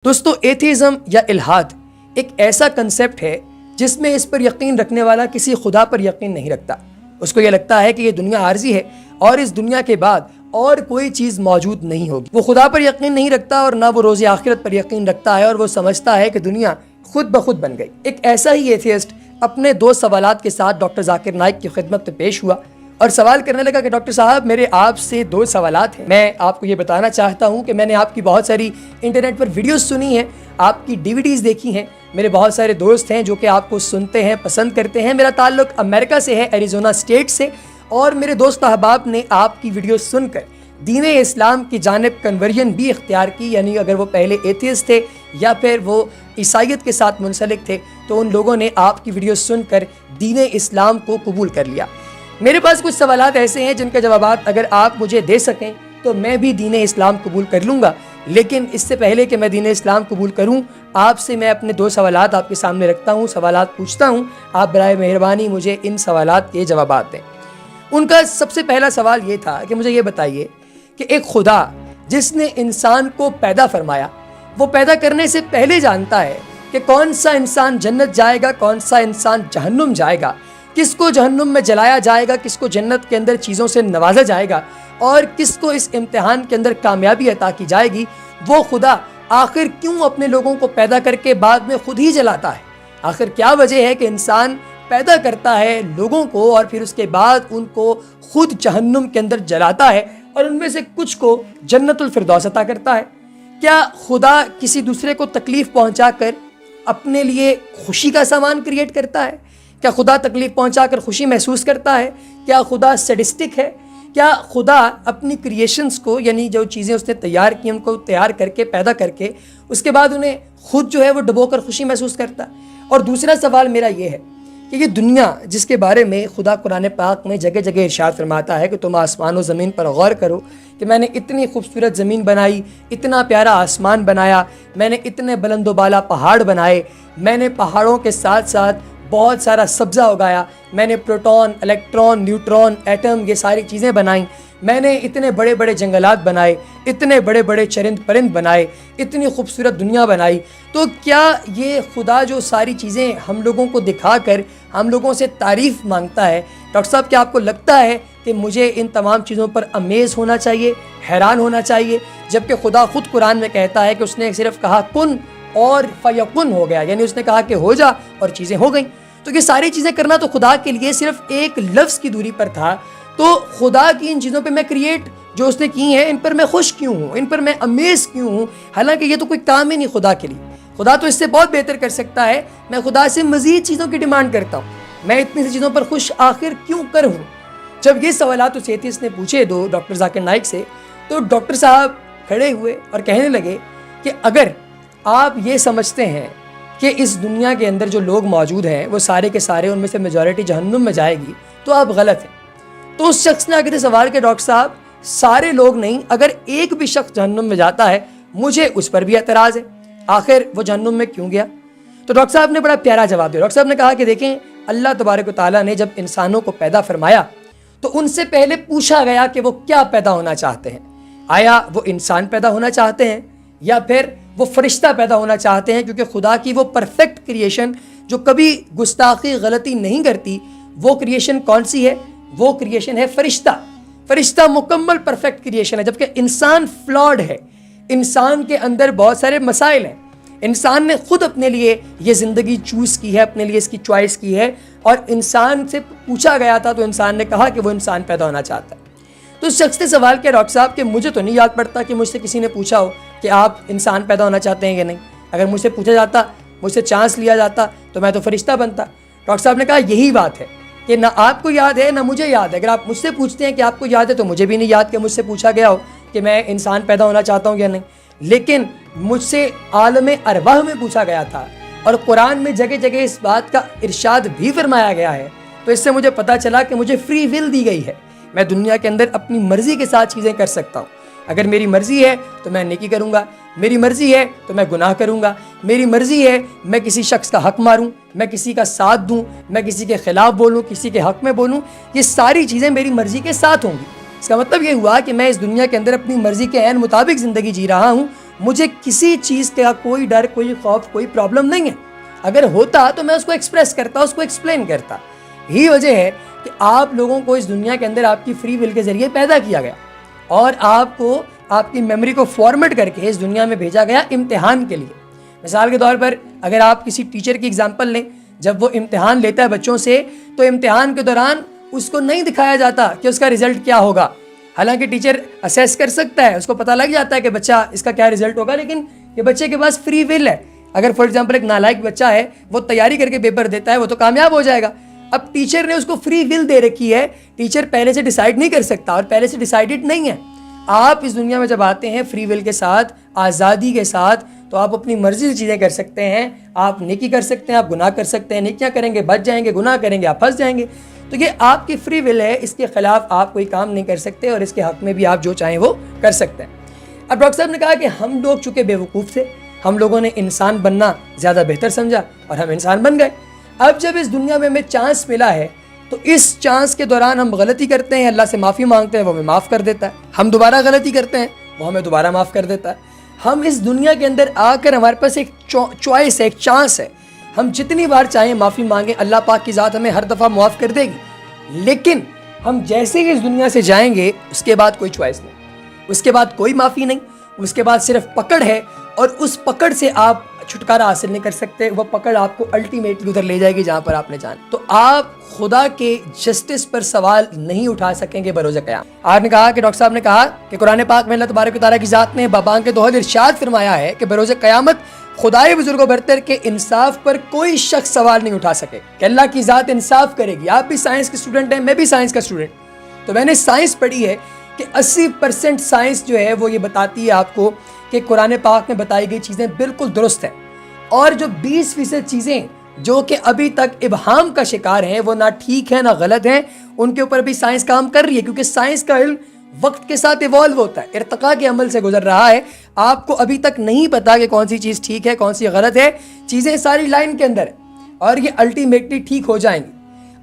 دوستو ایتھیزم یا الحاد ایک ایسا کنسیپٹ ہے جس میں اس پر یقین رکھنے والا کسی خدا پر یقین نہیں رکھتا۔ اس کو یہ لگتا ہے کہ یہ دنیا عارضی ہے اور اس دنیا کے بعد اور کوئی چیز موجود نہیں ہوگی۔ وہ خدا پر یقین نہیں رکھتا اور نہ وہ روز آخرت پر یقین رکھتا ہے، اور وہ سمجھتا ہے کہ دنیا خود بخود بن گئی۔ ایک ایسا ہی ایتھیسٹ اپنے 2 سوالات کے ساتھ ڈاکٹر ذاکر نائک کی خدمت میں پیش ہوا اور سوال کرنے لگا کہ ڈاکٹر صاحب میرے آپ سے 2 سوالات ہیں۔ میں آپ کو یہ بتانا چاہتا ہوں کہ میں نے آپ کی بہت ساری انٹرنیٹ پر ویڈیوز سنی ہیں، آپ کی DVDs دیکھی ہیں، میرے بہت سارے دوست ہیں جو کہ آپ کو سنتے ہیں، پسند کرتے ہیں۔ میرا تعلق امریکہ سے ہے، ایریزونا اسٹیٹ سے، اور میرے دوست احباب نے آپ کی ویڈیوز سن کر دین اسلام کی جانب کنورژن بھی اختیار کی، یعنی اگر وہ پہلے ایتھیسٹ تھے یا پھر وہ عیسائیت کے ساتھ منسلک تھے تو ان لوگوں نے آپ کی ویڈیوز سن کر دین اسلام کو قبول کر لیا۔ میرے پاس کچھ سوالات ایسے ہیں جن کے جوابات اگر آپ مجھے دے سکیں تو میں بھی دین اسلام قبول کر لوں گا، لیکن اس سے پہلے کہ میں دین اسلام قبول کروں آپ سے میں اپنے 2 سوالات آپ کے سامنے رکھتا ہوں، سوالات پوچھتا ہوں، آپ برائے مہربانی مجھے ان سوالات کے جوابات دیں۔ ان کا سب سے پہلا سوال یہ تھا کہ مجھے یہ بتائیے کہ ایک خدا جس نے انسان کو پیدا فرمایا، وہ پیدا کرنے سے پہلے جانتا ہے کہ کون سا انسان جنت جائے گا، کون سا انسان جہنم جائے گا، کس کو جہنم میں جلایا جائے گا، کس کو جنت کے اندر چیزوں سے نوازا جائے گا، اور کس کو اس امتحان کے اندر کامیابی عطا کی جائے گی، وہ خدا آخر کیوں اپنے لوگوں کو پیدا کر کے بعد میں خود ہی جلاتا ہے؟ آخر کیا وجہ ہے کہ انسان پیدا کرتا ہے لوگوں کو اور پھر اس کے بعد ان کو خود جہنم کے اندر جلاتا ہے اور ان میں سے کچھ کو جنت الفردوس عطا کرتا ہے؟ کیا خدا کسی دوسرے کو تکلیف پہنچا کر اپنے لیے خوشی کا سامان کریٹ کرتا ہے؟ کیا خدا تکلیف پہنچا کر خوشی محسوس کرتا ہے؟ کیا خدا سیڈسٹک ہے؟ کیا خدا اپنی کریشنز کو، یعنی جو چیزیں اس نے تیار کی ان کو تیار کر کے پیدا کر کے اس کے بعد انہیں خود جو ہے وہ ڈبو کر خوشی محسوس کرتا ہے؟ اور دوسرا سوال میرا یہ ہے کہ یہ دنیا جس کے بارے میں خدا قرآن پاک میں جگہ جگہ ارشاد فرماتا ہے کہ تم آسمان و زمین پر غور کرو کہ میں نے اتنی خوبصورت زمین بنائی، اتنا پیارا آسمان بنایا، میں نے اتنے بلند و بالا پہاڑ بنائے، میں نے پہاڑوں کے ساتھ ساتھ بہت سارا سبزہ اگایا، میں نے پروٹون، الیکٹرون، نیوٹرون، ایٹم، یہ ساری چیزیں بنائیں، میں نے اتنے بڑے بڑے جنگلات بنائے، اتنے بڑے بڑے چرند پرند بنائے، اتنی خوبصورت دنیا بنائی۔ تو کیا یہ خدا جو ساری چیزیں ہم لوگوں کو دکھا کر ہم لوگوں سے تعریف مانگتا ہے، ڈاکٹر صاحب کیا آپ کو لگتا ہے کہ مجھے ان تمام چیزوں پر امیز ہونا چاہیے، حیران ہونا چاہیے، جبکہ خدا خود قرآن میں کہتا ہے کہ اس نے صرف کہا کن اور فیکن ہو گیا، یعنی اس نے کہا کہ ہو جا اور چیزیں ہو گئیں۔ تو یہ ساری چیزیں کرنا تو خدا کے لیے صرف ایک لفظ کی دوری پر تھا، تو خدا کی ان چیزوں پہ میں کریٹ جو اس نے کی ہیں ان پر میں خوش کیوں ہوں، ان پر میں امیز کیوں ہوں، حالانکہ یہ تو کوئی کام ہی نہیں خدا کے لیے۔ خدا تو اس سے بہت بہتر کر سکتا ہے، میں خدا سے مزید چیزوں کی ڈیمانڈ کرتا ہوں، میں اتنی سی چیزوں پر خوش آخر کیوں کر ہوں؟ جب یہ سوالات اس ایتھیسٹ نے پوچھے ڈاکٹر ذاکر نائک سے، تو ڈاکٹر صاحب کھڑے ہوئے اور کہنے لگے کہ اگر آپ یہ سمجھتے ہیں کہ اس دنیا کے اندر جو لوگ موجود ہیں وہ سارے کے سارے ان میں سے میجورٹی جہنم میں جائے گی تو آپ غلط ہیں۔ تو اس شخص نے آگے سوال کیا، ڈاکٹر صاحب سارے لوگ نہیں، اگر ایک بھی شخص جہنم میں جاتا ہے مجھے اس پر بھی اعتراض ہے، آخر وہ جہنم میں کیوں گیا؟ تو ڈاکٹر صاحب نے بڑا پیارا جواب دیا۔ ڈاکٹر صاحب نے کہا کہ دیکھیں، اللہ تبارک و تعالیٰ نے جب انسانوں کو پیدا فرمایا تو ان سے پہلے پوچھا گیا کہ وہ کیا پیدا ہونا چاہتے ہیں، آیا وہ انسان پیدا ہونا چاہتے ہیں یا پھر وہ فرشتہ پیدا ہونا چاہتے ہیں؟ کیونکہ خدا کی وہ پرفیکٹ کریشن جو کبھی گستاخی غلطی نہیں کرتی، وہ کریشن کون سی ہے؟ وہ کریشن ہے فرشتہ۔ فرشتہ مکمل پرفیکٹ کریشن ہے، جبکہ انسان فلاڈ ہے، انسان کے اندر بہت سارے مسائل ہیں، انسان نے خود اپنے لیے یہ زندگی چوز کی ہے، اپنے لیے اس کی چوائس کی ہے، اور انسان سے پوچھا گیا تھا تو انسان نے کہا کہ وہ انسان پیدا ہونا چاہتا ہے۔ تو اس شخص نے سوال کیا، ڈاکٹر صاحب کہ مجھے تو نہیں یاد پڑتا کہ مجھ سے کسی نے پوچھا ہو کہ آپ انسان پیدا ہونا چاہتے ہیں یا نہیں، اگر مجھ سے پوچھا جاتا، مجھ سے چانس لیا جاتا تو میں تو فرشتہ بنتا۔ ڈاکٹر صاحب نے کہا یہی بات ہے کہ نہ آپ کو یاد ہے نہ مجھے یاد ہے، اگر آپ مجھ سے پوچھتے ہیں کہ آپ کو یاد ہے تو مجھے بھی نہیں یاد کہ مجھ سے پوچھا گیا ہو کہ میں انسان پیدا ہونا چاہتا ہوں یا نہیں، لیکن مجھ سے عالم ارواح میں پوچھا گیا تھا اور قرآن میں جگہ جگہ اس بات کا ارشاد بھی فرمایا گیا ہے، تو اس سے مجھے پتہ چلا کہ مجھے فری ول دی گئی ہے، میں دنیا کے اندر اپنی مرضی کے ساتھ چیزیں کر سکتا ہوں۔ اگر میری مرضی ہے تو میں نیکی کروں گا، میری مرضی ہے تو میں گناہ کروں گا، میری مرضی ہے میں کسی شخص کا حق ماروں، میں کسی کا ساتھ دوں، میں کسی کے خلاف بولوں، کسی کے حق میں بولوں، یہ ساری چیزیں میری مرضی کے ساتھ ہوں گی۔ اس کا مطلب یہ ہوا کہ میں اس دنیا کے اندر اپنی مرضی کے عین مطابق زندگی جی رہا ہوں، مجھے کسی چیز کا کوئی ڈر، کوئی خوف، کوئی پرابلم نہیں ہے. اگر ہوتا تو میں اس کو ایکسپریس کرتا، اس کو ایکسپلین کرتا. یہی وجہ ہے کہ آپ لوگوں کو اس دنیا کے اندر آپ کی فری ول کے ذریعے پیدا کیا گیا اور آپ کو آپ کی میموری کو فارمیٹ کر کے اس دنیا میں بھیجا گیا امتحان کے لیے. مثال کے طور پر اگر آپ کسی ٹیچر کی اگزامپل لیں، جب وہ امتحان لیتا ہے بچوں سے تو امتحان کے دوران اس کو نہیں دکھایا جاتا کہ اس کا رزلٹ کیا ہوگا. حالانکہ ٹیچر اسیس کر سکتا ہے، اس کو پتہ لگ جاتا ہے کہ بچہ اس کا کیا رزلٹ ہوگا، لیکن یہ بچے کے پاس فری ول ہے. اگر فار ایگزامپل ایک نالائق بچہ ہے، وہ تیاری کر کے پیپر دیتا ہے، وہ تو کامیاب ہو جائے گا. اب ٹیچر نے اس کو فری ول دے رکھی ہے، ٹیچر پہلے سے ڈیسائیڈ نہیں کر سکتا اور پہلے سے ڈیسائیڈڈ نہیں ہے. آپ اس دنیا میں جب آتے ہیں فری ول کے ساتھ، آزادی کے ساتھ، تو آپ اپنی مرضی سے چیزیں کر سکتے ہیں. آپ نیکی کر سکتے ہیں، آپ گناہ کر سکتے ہیں. نیکیاں کریں گے بچ جائیں گے، گناہ کریں گے آپ پھنس جائیں گے. تو یہ آپ کی فری ول ہے، اس کے خلاف آپ کوئی کام نہیں کر سکتے اور اس کے حق میں بھی آپ جو چاہیں وہ کر سکتے ہیں. اب ڈاکٹر صاحب نے کہا کہ ہم لوگ چونکہ بیوقوف تھے، ہم لوگوں نے انسان بننا زیادہ بہتر سمجھا اور ہم انسان بن گئے. اب جب اس دنیا میں ہمیں چانس ملا ہے تو اس چانس کے دوران ہم غلطی کرتے ہیں، اللہ سے معافی مانگتے ہیں، وہ ہمیں معاف کر دیتا ہے. ہم دوبارہ غلطی کرتے ہیں، وہ ہمیں دوبارہ معاف کر دیتا ہے. ہم اس دنیا کے اندر آ کر ہمارے پاس ایک چوائس ہے، ایک چانس ہے. ہم جتنی بار چاہیں معافی مانگیں، اللہ پاک کی ذات ہمیں ہر دفعہ معاف کر دے گی. لیکن ہم جیسے ہی اس دنیا سے جائیں گے اس کے بعد کوئی چوائس نہیں، اس کے بعد کوئی معافی نہیں، اس کے بعد صرف پکڑ ہے اور اس پکڑ سے آپ چھٹکارا حاصل نہیں کر سکتے. وہ پکڑ آپ کو الٹیمیٹلی ادھر لے جائے گی جہاں پر آپ نے جانا. تو آپ خدا کے جسٹس پر سوال نہیں اٹھا سکیں گے بروز قیامت. آپ نے کہا کہ ڈاکٹر صاحب نے کہا کہ قرآن پاک میں اللہ تبارک و تعالیٰ کی ذات نے بابان کے دوحل ارشاد فرمایا ہے کہ بروز قیامت خدائے بزرگ و برتر کے انصاف پر کوئی شخص سوال نہیں اٹھا سکے کہ اللہ کی ذات انصاف کرے گی. آپ بھی سائنس کے اسٹوڈنٹ ہیں، میں بھی سائنس کا اسٹوڈنٹ. تو میں نے سائنس پڑھی ہے کہ 80% سائنس جو ہے وہ یہ بتاتی ہے آپ کو کہ قرآن پاک میں بتائی گئی چیزیں بالکل درست ہیں، اور جو 20% چیزیں جو کہ ابھی تک ابہام کا شکار ہیں، وہ نہ ٹھیک ہیں نہ غلط ہیں، ان کے اوپر بھی سائنس کام کر رہی ہے. کیونکہ سائنس کا علم وقت کے ساتھ ایوالو ہوتا ہے، ارتقاء کے عمل سے گزر رہا ہے. آپ کو ابھی تک نہیں پتا کہ کون سی چیز ٹھیک ہے، کون سی غلط ہے. چیزیں ساری لائن کے اندر ہیں اور یہ الٹیمیٹلی ٹھیک ہو جائیں گی.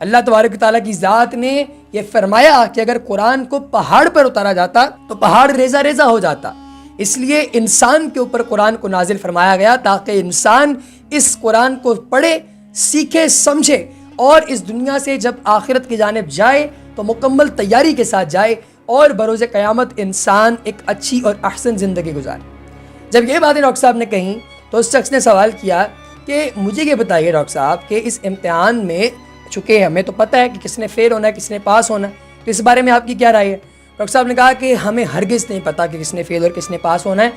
اللہ تبارک و تعالیٰ کی ذات نے یہ فرمایا کہ اگر قرآن کو پہاڑ پر اتارا جاتا تو پہاڑ ریزہ ریزہ ہو جاتا. اس لیے انسان کے اوپر قرآن کو نازل فرمایا گیا تاکہ انسان اس قرآن کو پڑھے، سیکھے، سمجھے اور اس دنیا سے جب آخرت کی جانب جائے تو مکمل تیاری کے ساتھ جائے اور بروز قیامت انسان ایک اچھی اور احسن زندگی گزارے. جب یہ باتیں ڈاکٹر صاحب نے کہیں تو اس شخص نے سوال کیا کہ مجھے یہ بتائیے ڈاکٹر صاحب کہ اس امتحان میں چونکہ ہمیں تو پتہ ہے کہ کس نے فیل ہونا ہے، کس نے پاس ہونا ہے، تو اس بارے میں آپ کی کیا رائے ہے؟ ڈاکٹر صاحب نے کہا کہ ہمیں ہرگز نہیں پتہ کہ کس نے فیل اور کس نے پاس ہونا ہے.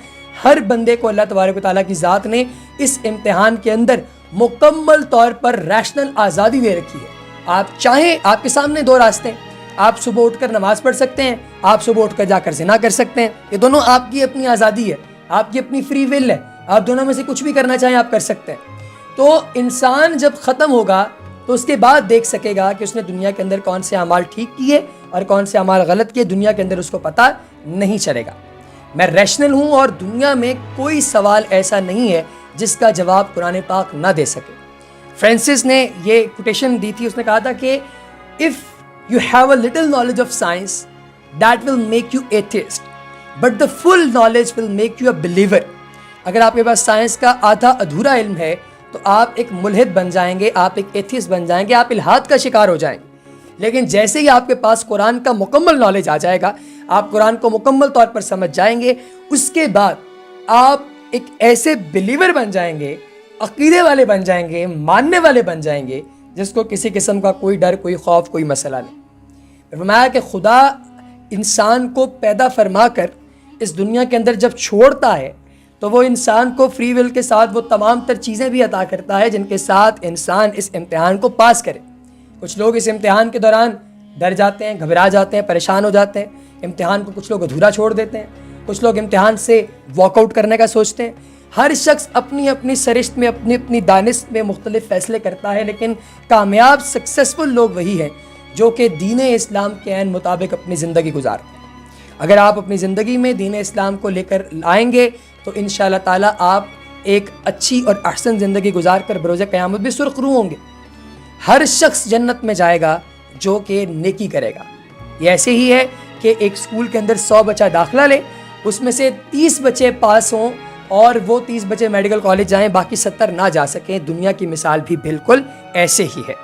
ہر بندے کو اللہ تبارک و تعالیٰ کی ذات نے اس امتحان کے اندر مکمل طور پر ریشنل آزادی دے رکھی ہے. آپ چاہیں، آپ کے سامنے دو راستے ہیں. آپ صبح اٹھ کر نماز پڑھ سکتے ہیں، آپ صبح اٹھ کر جا کر زنا کر سکتے ہیں. یہ دونوں آپ کی اپنی آزادی ہے، آپ کی اپنی فری ول ہے. آپ دونوں میں سے کچھ بھی کرنا چاہیں آپ کر سکتے ہیں. تو انسان جب ختم ہوگا تو اس کے بعد دیکھ سکے گا کہ اس نے دنیا کے اندر کون سے اعمال ٹھیک کیے اور کون سے اعمال غلط کیے. دنیا کے اندر اس کو پتہ نہیں چلے گا. میں ریشنل ہوں اور دنیا میں کوئی سوال ایسا نہیں ہے جس کا جواب قرآن پاک نہ دے سکے. فرانسس نے یہ کوٹیشن دی تھی، اس نے کہا تھا کہ if you have a little knowledge of science that will make you atheist but the full knowledge will make you a believer. اگر آپ کے پاس سائنس کا آدھا ادھورا علم ہے تو آپ ایک ملحد بن جائیں گے، آپ ایک ایتھیسٹ بن جائیں گے، آپ الحاد کا شکار ہو جائیں گے. لیکن جیسے ہی آپ کے پاس قرآن کا مکمل نالج آ جائے گا، آپ قرآن کو مکمل طور پر سمجھ جائیں گے، اس کے بعد آپ ایک ایسے بلیور بن جائیں گے، عقیدے والے بن جائیں گے، ماننے والے بن جائیں گے جس کو کسی قسم کا کوئی ڈر، کوئی خوف، کوئی مسئلہ نہیں. فرمایا کہ خدا انسان کو پیدا فرما کر اس دنیا کے اندر جب چھوڑتا ہے تو وہ انسان کو فری ول کے ساتھ وہ تمام تر چیزیں بھی عطا کرتا ہے جن کے ساتھ انسان اس امتحان کو پاس کرے. کچھ لوگ اس امتحان کے دوران ڈر جاتے ہیں، گھبرا جاتے ہیں، پریشان ہو جاتے ہیں. امتحان کو کچھ لوگ ادھورا چھوڑ دیتے ہیں، کچھ لوگ امتحان سے واک آؤٹ کرنے کا سوچتے ہیں. ہر شخص اپنی اپنی سرشت میں، اپنی اپنی دانست میں مختلف فیصلے کرتا ہے، لیکن کامیاب سکسیسفل لوگ وہی ہیں جو کہ دین اسلام کے عین مطابق اپنی زندگی گزارتے ہیں. اگر آپ اپنی زندگی میں دین اسلام کو لے کر آئیں گے تو انشاءاللہ تعالیٰ آپ ایک اچھی اور احسن زندگی گزار کر بروز قیامت بھی سرخ روح ہوں گے. ہر شخص جنت میں جائے گا جو کہ نیکی کرے گا. یہ ایسے ہی ہے کہ ایک اسکول کے اندر 100 بچہ داخلہ لے، اس میں سے 30 بچے پاس ہوں اور وہ 30 بچے میڈیکل کالج جائیں باقی 70 نہ جا سکیں. دنیا کی مثال بھی بالکل ایسے ہی ہے.